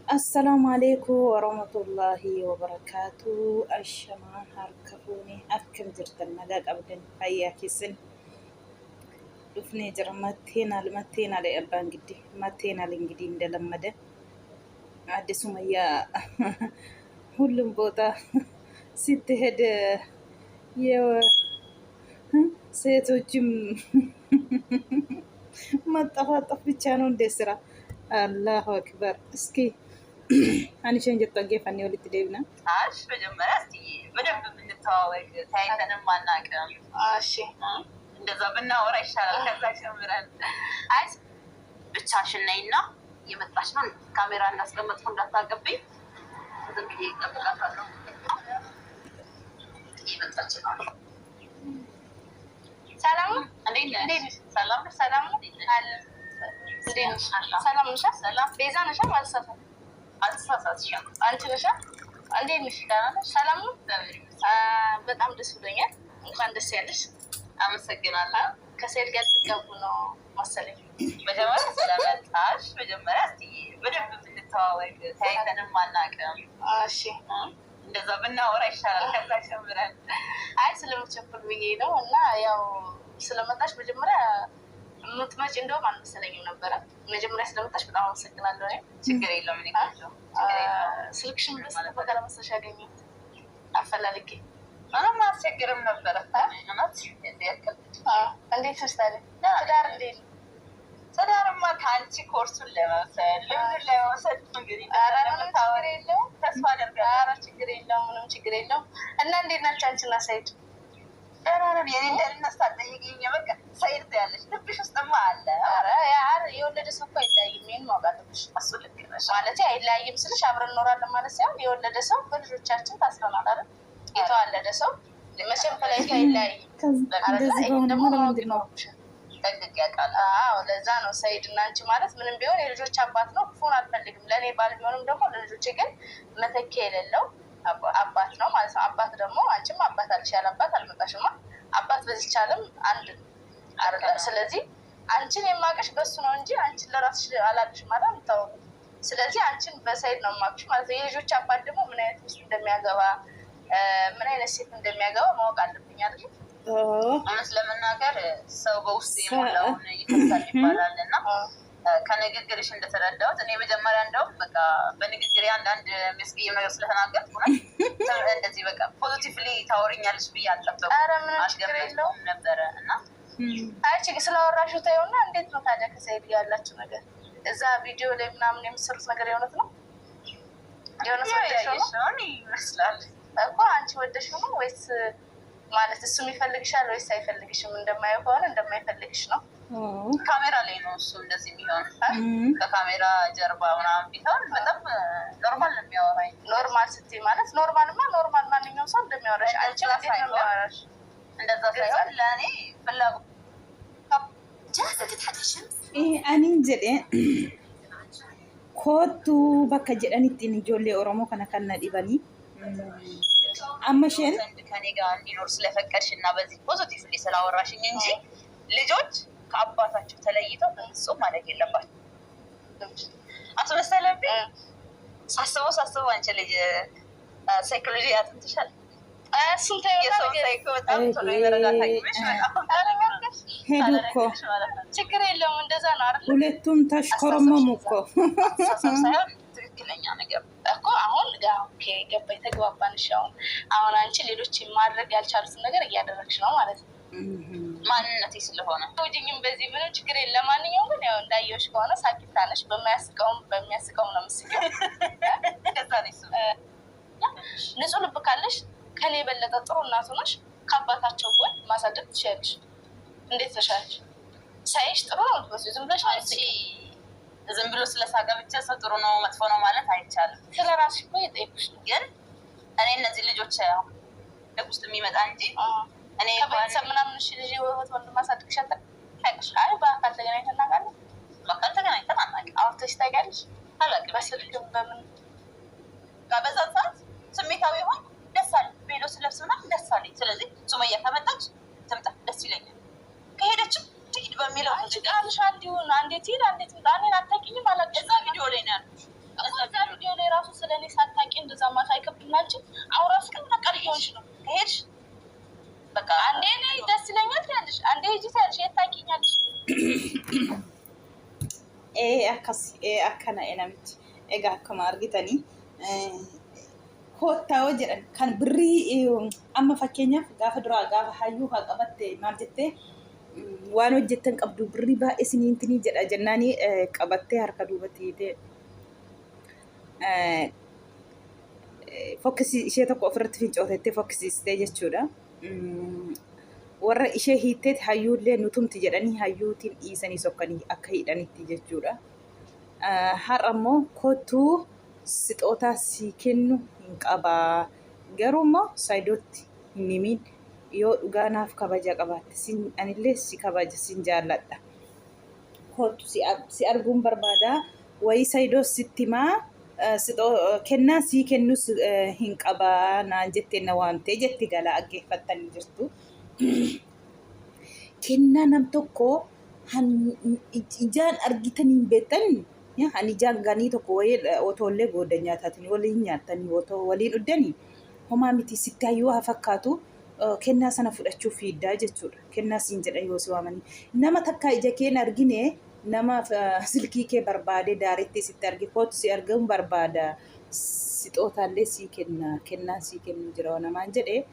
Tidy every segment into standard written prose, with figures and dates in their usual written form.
السلام عليكم ورحمة الله وبركاته. الشمان هركبوني أكم جرت النجاة أبدا هيا كيسن دفني جرمتينا لمتينا لأبان جدي متينا لنجدين دلمده عاد سمية ሁሉም ቦታ ስትሄድ ሴቶችም መጠፋጠፍ ብቻ ነው እንደ ስራ። አላሁ አክበር። እስኪ አንቺን ጀጠገፈን ይወልት ደብና አሽ መጀመሪያ እስቲ በደንብ ብንተዋወቅ ታይተንም ማናቀም። እሺ እንደዛ ብናወራ ይሻላል። ከዛ ጀምረን አይ ብቻሽን ነይና የመጣሽ ነው ካሜራ እንዳስቀመጥኩ እንዳታቀብኝ ዝም ብዬ እጠብቃታለሁ። የመጣች ነው። ሰላም እንዴት ነሽ? ሰላም ሰላም አለ እንዴት ነሽ? ሰላም ነሽ? ሰላም ቤዛ ነሽ? አልተሳሳትሽም። አንቺ ነሽ? እንዴት ነሽ? ደህና ነሽ? ሰላም ነው? በጣም ደስ ብሎኛል። እንኳን ደስ ያለሽ። አመሰግናለሁ። ከሰይድ ጋር ትገቡ ነው መሰለኝ። መጀመሪያ ስለመጣሽ መጀመሪያ እስቲ በደንብ ብንተዋወቅ ታይተንም አናውቅም። እሺ እንደዛ ብናወራ ይሻላል። ከዛ ጀምረን አይ ስለምቸኩል ብዬ ነው እና ያው ስለመጣሽ መጀመሪያ ምትመጪ እንደውም አልመሰለኝም ነበረ። መጀመሪያ ስለመጣሽ በጣም አመሰግናለሁ። ችግር የለውም። እኔ ስልክሽን በስልክ በቃ ለመሰለሽ ያገኘሁት አፈላልጌ ምንም አያስቸግርም ነበረ። እንዴት ነሽ ታዲያ? ትዳር እንዴት ነው? ትዳርማ ከአንቺ ኮርሱን ለመውሰድ ልምዱን ለመውሰድ እንግዲህ ችግር የለውም። ተስፋ አደርጋለሁ። ችግር የለውም። ምንም ችግር የለውም። እና እንዴት ናቸው አንቺና ሰይድ? የኔ እንደልነሳ ጠይቅኝ። በቃ ሰይድ ትያለሽ ልብሽ ውስጥማ አለ። የወለደ ሰው እኮ አይለያይም። ይሄን ማወቅ አለብሽ። እሱ ልክ ነሽ። ማለት አይለያይም ስልሽ አብረን እኖራለን ማለት ሳይሆን የወለደ ሰው በልጆቻችን ታስረናል አይደል? የተዋለደ ሰው መቼም ተለያይቶ አይለያይም። ደግሞ ማወቅ ይኖርብሻል። ጠንቅቄ አውቃለሁ። ለዛ ነው ሰይድ እና አንቺ ማለት ምንም ቢሆን የልጆች አባት ነው። ክፉን አልፈልግም። ለእኔ ባል ቢሆንም ደግሞ ለልጆቼ ግን መተኪያ የሌለው አባት ነው ማለት ነው። አባት ደግሞ አንቺም አባት አልሽ፣ ያለ አባት አልመጣሽማ። አባት በዚች ዓለም አንድ አይደለም። ስለዚህ አንቺን የማውቅሽ በሱ ነው እንጂ አንቺን ለራስሽ አላቅሽ ማለት የምታወቁት። ስለዚህ አንቺን በሰይድ ነው የማውቅሽ ማለት ነው። የልጆች አባት ደግሞ ምን አይነት ሚስት እንደሚያገባ ምን አይነት ሴት እንደሚያገባ ማወቅ አለብኝ አይደል? እውነት ለመናገር ሰው በውስጥ የሞላውን ይፈሳል ይባላል እና ከንግግርሽ እንደተረዳሁት እኔ መጀመሪያ እንደውም በቃ በንግግር አንዳንድ የሚያስቀይም ነገር ስለተናገርኩ እንደዚህ በቃ ፖዚቲቭሊ ታወሪኛለሽ ብዬ አልጠበኩም። አስገምተውም ነበረ እና አይ ስላወራሽው ታየውና እንዴት ነው ታዲያ ከሰይድ ጋር ያላችሁ ነገር? እዛ ቪዲዮ ላይ ምናምን የምትሰሩት ነገር የእውነት ነው? የእውነት ወደሽ ነው ይመስላል እኮ። አንቺ ወደሽ ነው ወይስ ማለት እሱም ይፈልግሻል ወይስ አይፈልግሽም? እንደማየው ከሆነ እንደማይፈልግሽ ነው። ካሜራ ላይ ነው እሱ እንደዚህ የሚሆን። ከካሜራ ጀርባ ምናምን ቢሆን በጣም ኖርማል ነው የሚያወራኝ። ኖርማል ስትይ ማለት ኖርማልማ ኖርማል ማንኛውም ሰው እንደሚያወራሽ አንቺ እንደሚያወራሽ እንደዛ ሳይሆን ለእኔ ፍላጎት አኒን ጀዴ ኮቱ በከ ጀዳኒቲን ጆሌ ኦሮሞ ከነ ከነ ዲበኒ አመሸን ከኔ ጋር እንዲኖር ስለፈቀድሽ እና በዚህ ፖዚቲቭሊ ስላወራሽኝ እንጂ ልጆች ከአባታቸው ተለይተው ፍጹም ማለት የለባቸው። አስመሰለብኝ። ሳስበው አንቺ ልጅ ሳይኮሎጂ ያጥንትሻል። እሱን የሰው ሳይኮ በጣም ቶሎ ይረዳታኝሽ። ሄዱ እኮ ችግር የለውም። እንደዛ ነው አይደል? ሁለቱም ተሽኮረመሙ እኮ ሳይሆን ትክክለኛ ነገር እኮ አሁን ኦኬ ገባኝ። ተግባባንሽ። አሁን አንቺ ሌሎች ማድረግ ያልቻሉትን ነገር እያደረግሽ ነው ማለት ነው። ማንነቴ ስለሆነ ወዲኝም በዚህ ምንም ችግር የለም። ለማንኛውም ግን ያው እንዳየሁሽ ከሆነ ሳቂታ ነሽ። በሚያስቀውም ነው የምትስቂው። ንጹህ ልብ ካለሽ ከኔ የበለጠ ጥሩ እናቱ ነሽ። ከአባታቸው ጎን ማሳደግ ትችያለሽ። እንዴት ተሻለሽ? ሳይሽ ጥሩ ነው ትበሱ ዝም ብለሽ አንቺ ዝም ብሎ ስለሳቀ ብቻ ሰው ጥሩ ነው መጥፎ ነው ማለት አይቻልም። ስለራስሽ እኮ የጠየኩሽ ግን እኔ እነዚህ ልጆች ውስጥ የሚመጣ እንጂ እኔ ከቤተሰብ ምናምን ልጅ ወይወት ወንድ ማሳደግሽ ታውቂያለሽ? አይ በአካል ተገናኝተን እናውቃለን። በአካል ተገናኝተን አናውቅም። አውርተሽ ታውቂያለሽ? አላውቅም። በስልክም በምን በዛ ሰዓት ስሜታዊ ሆን ደስ አለኝ። ቤሎ ስለብስ ምናምን ደስ አለኝ። ስለዚህ ሱመያ ከመጣች ትምጣ ደስ ይለኛል። ከሄደችም ትሂድ በሚለው ቃልሽ አንዲሁን አንዴት ሂድ አንዴት ምጣ። እኔን አታውቂኝም አላውቅም። እዛ ቪዲዮ ላይ ነው ያልኩሽ። እዛ ቪዲዮ ስለኔ ሳታውቂ እንደዛ ማለት አይከብድም አንቺ? አሁን ራሱ ግን በቃ ሊሆንሽ ነው ከሄድሽ በቃ አንዴ ነይ ደስ ይለኛል ትያለሽ፣ አንዴ ሂጂ ትያለሽ፣ የት ታውቂኛለሽ? akkana namichi egaa akkuma argitanii koottaa yoo jedhan kan birrii amma fakkeenyaaf gaafa duraa gaafa hayyuu haa qabatte maal jettee waan hojjettan qabdu birrii baay'ee isiniintinii jedha jennaanii qabattee harka duubatti hiitee fokkisi ishee tokko ofirratti fincootettee fokkisiistee jechuudha. Warra ishee hiitteeti hayyuullee nutumti jedhanii hayyuutiin dhiisanii sokkanii akka hidhanitti jechuudha. Har'a immoo kottuu sixootaa sii kennu hin qabaa. Garuu immoo saayidootti hin himin yoo dhugaanaaf kabaja qabaatte anillee si kabaja sin jaalladha. Kottu si arguun barbaadaa wayii saayidoo sitti himaa kennaa sii kennus hin qabaa naan jettee na waamtee jetti galaa dhaggeeffattanii jirtu. Kennaa nam tokko ijaan argitanii beektan han ijaan ganii tokko wayii otollee gooda nyaataatiin waliin nyaatanii otoo waliin dhuddanii homaa miti sitti hayyuu haa fakkaatu kennaa sana fudhachuu fiiddaa jechuudha. Kennaa siin jedhan yoo si waamanii nama takka ija keen argine nama silkii kee barbaade daaritti sitti argi kootu si argamu barbaada sixootaallee sii kenna kennaa sii kennu jira namaan jedhee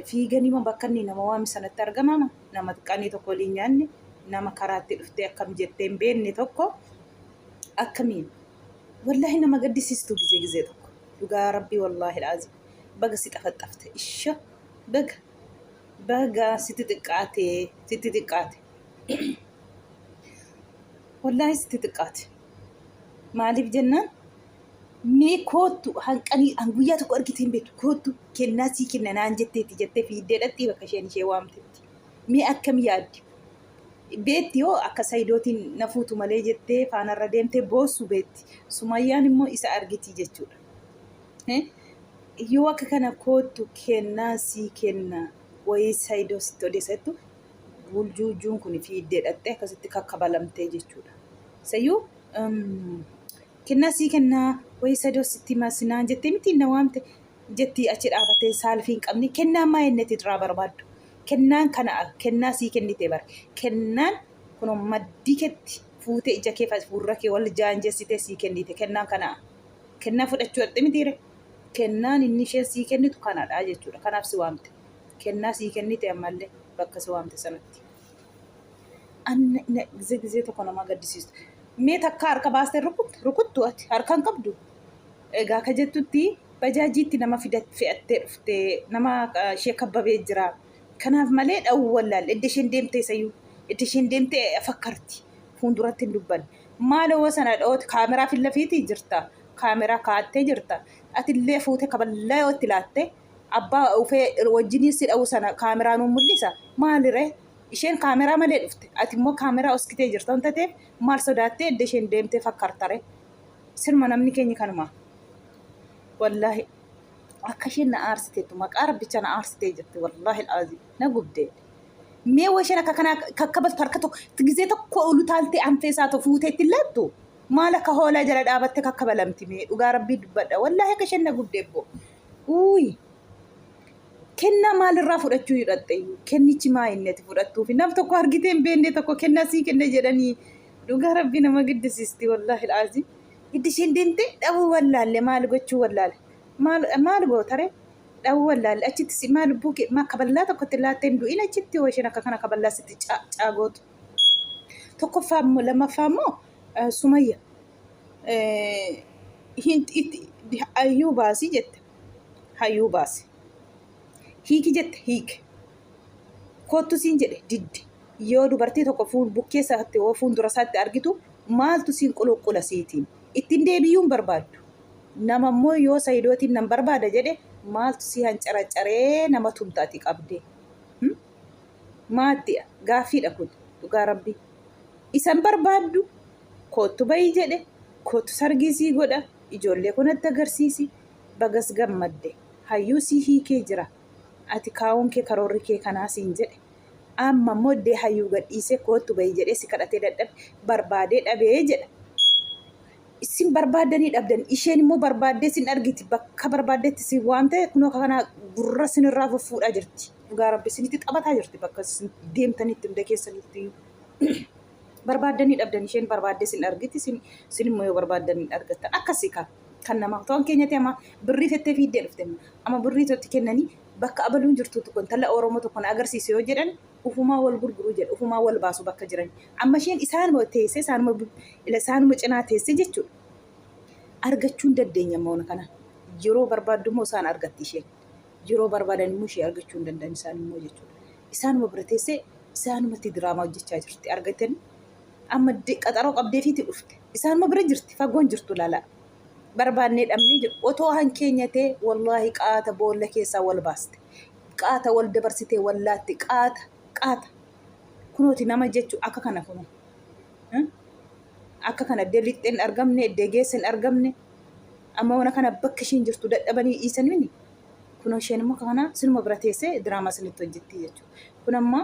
fiiganima bakka inni nama waami sanatti argamama nama xiqqaanii tokko waliin nyaanne nama karaatti dhuftee akkam jettee hin beekne tokko akkamiin wallahi nama gaddisiistu gizee tokko dhugaa rabbii wallahi alazim baga si xafaxafte isha baga sitti xiqqaate wallahi sitti xiqqaate maaliif jennaan mee kootu hanqanii guyyaa tokko argiteen beektu kootu kennaa sii kenna naan jettee fiiddeedhatti bakka ishee waamtetti mee akkam yaaddi beetti yoo akka saayidootiin na fuutu malee jettee faanarra deemtee boossu beetti sumayyaan immoo isa argiti jechuudha. Yoo akka kana kootu kennaa sii kenna wayii saayidoo sitti odeessattu buljuujuun kun fiiddeedhatte akkasitti kakkabalamtee jechuudha. Sayyuu kennaa sii kennaa wayii saayidoo sitti maasinaan jettee miti na waamte jetti achi dhaabatee saalfii hin qabne kennaa maa innetti irraa barbaaddu. Kennaan kana kennaa sii kennite bara kennaan kun maddii keetti fuutee ija kee fuurra kee wal jaanjessitee sii kennite kennaan kana kennaa fudhachuu dhatte mitiire kennaan inni isheen sii kennitu kanadha jechuudha. Kanaaf si waamte kennaa sii kennite ammallee bakka si waamte sanatti gizee tokko nama gaddisiistu. Mee takka harka baastee rukuttu ati harkaan qabdu egaa ka jettutti bajaajiitti nama fe'attee dhuftee nama ishee kabbabee jira. Kanaaf malee dhawuu wallaalle edda isheen deemtee sayyuu edda isheen deemtee fakkarti fuulduratti hin dubbanne maaloo sana dha'ooti kaameraa fillafiitii jirta kaameraa kaa'attee jirta atillee fuutee kaballaa yoo itti laatte abbaa ufee wajjiniin si dha'uu sana kaameraa nuun mul'isa maaliree isheen kaameraa malee dhufte ati immoo kaameraa oskitee jirta wanta ta'eef maal sodaattee edda isheen deemtee fakkartare sirma namni keenya kanuma wallaahi. Akka isheen na aarsiteettu maqaa rabbicha na aarsitee jirti wallahi alazim na gubdee mee washeen akka kanaa kakkabaltu harka tokko gizee tokko olu taaltee anfeesaa to fuuteetti laattu maal akka hoolaa jala dhaabatte kakkabalamti mee dhugaa rabbii dubbadha wallahi akka isheen na gubdee boo uyi kennaa maalirraa fudhachuu hidhatte kennichi maa inneeti fudhattuufi nam tokko argitee hin beekne tokko kennaa sii kenne jedhanii dhugaa rabbii nama gaddisiisti wallahi alazim iddi isheen deemte dhabuu wallaalle maal gochuu wallaalle maal gootare dhawuu wallaalle achitti si maal buuke maa kaballaa tokkotti laattee hin du'in achitti yoo isheen akka kana kaballaa sitti caagootu. Tokkoffaa immoo lammaffaa immoo Sumayya hayyuu baasii jette hayyuu baasi hiiki jette hiike kottu siin jedhe didde yoo dubartii tokko bukkeessa hatti yoo fuuldura isaatti argitu maaltu siin quluqqula siitiin ittiin deebiyyuun barbaaddu. Nama immoo yoo saayidootiin nan barbaada jedhe maaltu si hancaraccaree nama tumtaati qabdee maatti gaaffiidha kun dhugaa rabbii isan barbaaddu kootu bayii jedhe kootu sargiisii godha ijoollee kunatti agarsiisi bagas gammadde hayyuu sii hiikee jira ati kaawwan kee karoorri kee kanaa siin jedhe amma immoo iddee hayyuu gadhiisee kootu bayii jedhee si kadhatee dadhabe barbaadee dhabee jedha. isin barbaadanii dhabdan isheen immoo barbaaddee sin argiti bakka barbaaddeetti si waamte kunoo kana gurra sinirraa fuudhaa jirti dhugaa rabbi isinitti taphataa jirti bakka deemtanitti hunda keessanitti barbaaddanii dhabdan isheen barbaaddee sin argiti sin immoo yoo barbaaddanii argattan akkasii kan nama ta'an keenyatti ama birrii fettee fiiddee dhufte ama birrii totti kennanii bakka abaluun jirtu kun talla oromoo tokkoon agarsiise yoo jedhan ufumaa wal gurguruu jedhu ufumaa wal baasu bakka jiran amma isheen isaanuma teesse isaanuma cinaa teesse jechuudha argachuun dandeenya moona kana yeroo barbaaddu immoo isaan argatti isheen yeroo barbaadan immoo ishee argachuu hin danda'an isaan immoo jechuudha isaanuma bira teessee isaanumatti diraamaa hojjechaa jirti argatanii amma qaxaroo qabdeefiiti dhufte isaanuma bira jirti fagoon jirtu laalaa barbaannee dhabnee jiru otoo hankeenya wallaahi qaata boolla keessaa wal baaste qaata wal dabarsitee wallaatti qaata kunooti nama jechu akka kana kuno akka kana delixxeen argamne degeessen argamne amma wana kana bakka ishiin jirtu dadhabanii dhiisanii kunoo isheen immoo kana sinuma bira teessee diraamaa sinitti hojjetti jechuudha kun amma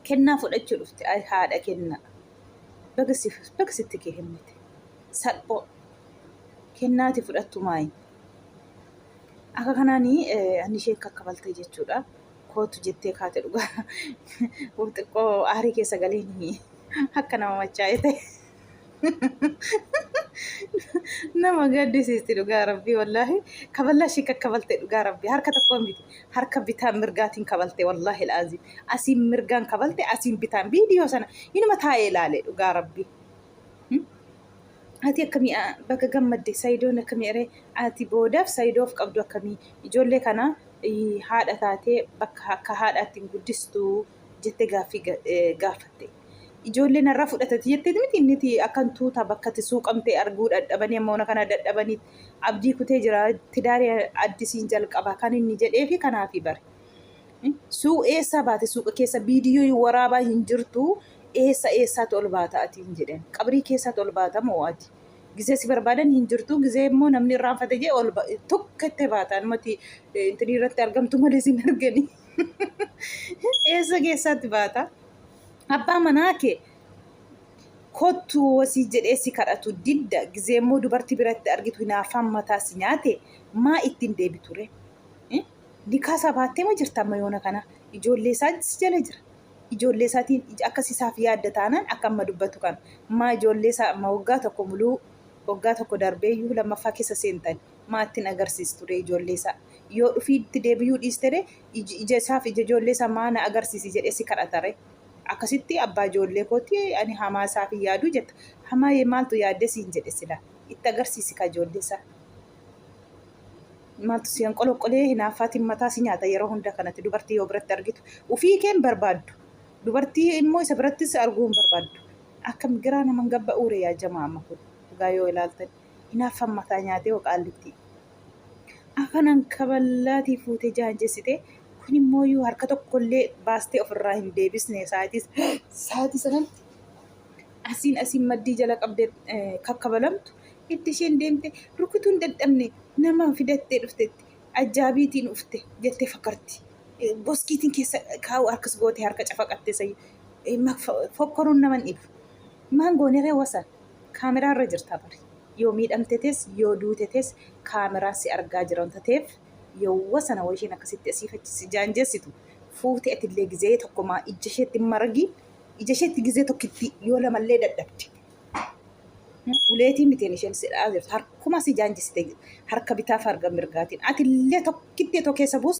kennaa fudhachuu dhufte haadha kennaa bagasitti kee himite salphoo kennaati fudhattu maayi akka kanaanii ani ishee kakkabalte jechuudha kootu jettee kaate dhugaa xiqqoo aarii keessa galeeni akka nama machaa'e ta'e nama gaddisiisti dhugaa rabbii wallaahi kaballaa ishee kakkabalte dhugaa rabbii harka tokkoon biti harka bitaan mirgaatiin kabalte wallaahi laaziim asiin mirgaan kabalte asiin bitaan viidiyoo sana inuma taa'ee ilaale dhugaa rabbii ati akkamii bakka gammadde Saidoon akkamii ere ati boodaaf Saidoof qabdu akkamii ijoollee kana haadha taatee bakka akka haadhaatti guddistu jettee gaafatte ijoollee narraa fudhatati jettee miti inniti akkan tuuta bakka itti suuqamtee arguu dadhabanii amma kana dadhabanii abdii kutee jira tidaarii addisiin jalqaba kan inni jedhee fi kanaafi bare eessaa baate suuqa keessa viidiyoo waraabaa hin jirtu eessaatti ol baata ati hin jedhan qabrii keessaatti ol baata moo ati gizee si barbaadan hin jirtu gizee immoo namni irraanfate jee ol tokkotti baataan mati intinii irratti argamtu malee sin argani eessa keessaatti baata abbaa manaa kee kottu wasii jedhee si kadhatu didda gizee immoo dubartii biratti argitu hinaafaan mataa si nyaate maa ittiin deebiture nikaasaa baattee ma jirta amma yoona kana ijoollee isaa jala jira ijoollee isaatiin akkas isaaf yaadda taanaan akka amma dubbatu kan maa ijoollee isaa amma waggaa tokko muluu waggaa tokko darbeeyyuu lammaffaa keessa seentan maa ittiin agarsiisture ijoollee isaa yoo dhufiitti deebiyyuu dhiistere ija isaaf ija ijoollee isaa maa na agarsiisi jedhee si kadhatare akkasitti abbaa ijoollee kooti ani hamaa isaaf yaaduu jetta hamaa maaltu yaadde siin jedhe sila itti agarsiisi ka ijoollee isaa maaltu siyan qoloqqolee hinaaffaatiin mataa si nyaata yeroo hunda kanatti dubartii yoo biratti argitu ufii keen barbaaddu dubartii immoo isa birattis arguu hin barbaaddu akkam giraa naman gabba uure yaa jamaa amma kun dhugaa yoo ilaaltan hinaaffaan mataa nyaatee yoo qaallitti akkanan kaballaatii fuutee jaanjessite kun immoo yoo harka tokkollee baastee ofirraa hin deebisne sa'aatii sanatti asiin maddii jala qabdee kakkabalamtu itti isheen deemte rukutuun dadhabne nama fidattee dhuftetti ajaabiitiin dhufte jettee fakkarti boskiitiin keessa kaa'u harkas gootee harka cafaqattee fokkoruun naman dhibu maan goonee reewwasan kaameraa irra jirta bari yoo miidhamtetes yoo duutetes kaameraa si argaa jiran tateef yoo sana wayishiin akkasitti asiifachisi jaanjessitu fuutee atillee gizee tokkomaa ija isheetti margi ija isheetti gizee tokkitti yoo lamallee dadhabde uleetiin biteen isheen sidhaa jirtu harkuma si jaanjessite harka bitaaf harka mirgaatiin atillee tokkitti keessa buuste